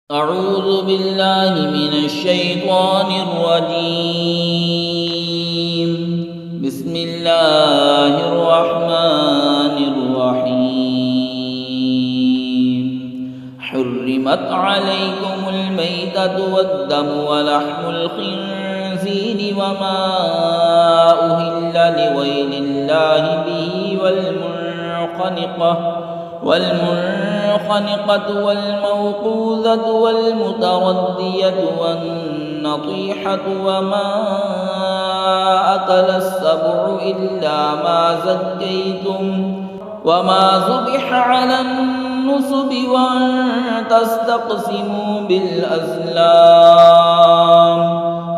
أعوذ بالله من الشيطان الرجيم. بسم الله الرحمن الرحيم. حرمت عليكم الميتة والدم ولحم الخنزير وما أهل لغير الله به والمنخنقة والموقوذة والمتردية والنطيحة وما أكل السبع إلا ما زكيتم وما ذبح على النصب وأن تستقسموا بالأزلام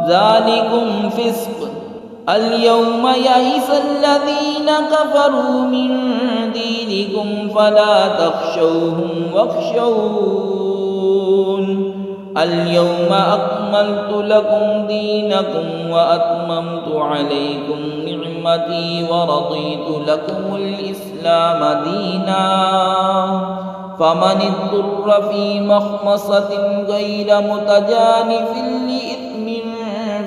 ذلكم فسق. اليوم يئس الذين كفروا من دينكم فلا تخشوهم واخشون. اليوم أكملت لكم دينكم وأتممت عليكم نعمتي ورضيت لكم الإسلام دينا. فمن اضطر في مخمصة غير متجانف لإثم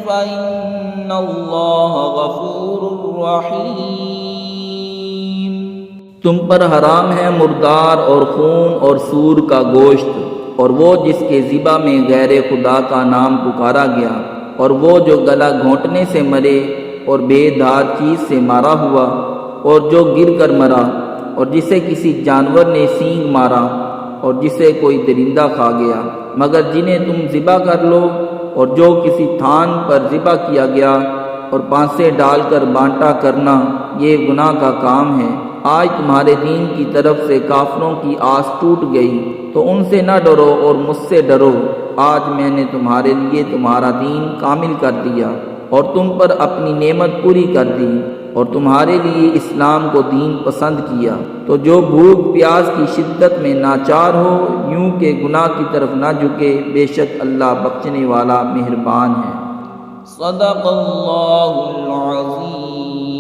فإن اللہ غفور رحیم. تم پر حرام ہے مردار اور خون اور سور کا گوشت، اور وہ جس کے ذبح میں غیر خدا کا نام پکارا گیا، اور وہ جو گلا گھونٹنے سے مرے اور بے دھار چیز سے مارا ہوا، اور جو گر کر مرا، اور جسے کسی جانور نے سینگ مارا، اور جسے کوئی درندہ کھا گیا، مگر جنہیں تم ذبح کر لو، اور جو کسی تھان پر ذبح کیا گیا اور پانسے ڈال کر بانٹا کرنا، یہ گناہ کا کام ہے. آج تمہارے دین کی طرف سے کافروں کی آس ٹوٹ گئی، تو ان سے نہ ڈرو اور مجھ سے ڈرو. آج میں نے تمہارے لیے تمہارا دین کامل کر دیا اور تم پر اپنی نعمت پوری کر دی، اور تمہارے لیے اسلام کو دین پسند کیا. تو جو بھوک پیاس کی شدت میں ناچار ہو، یوں کہ گناہ کی طرف نہ جھکے، بے شک اللہ بخشنے والا مہربان ہے. صدق اللہ العظیم.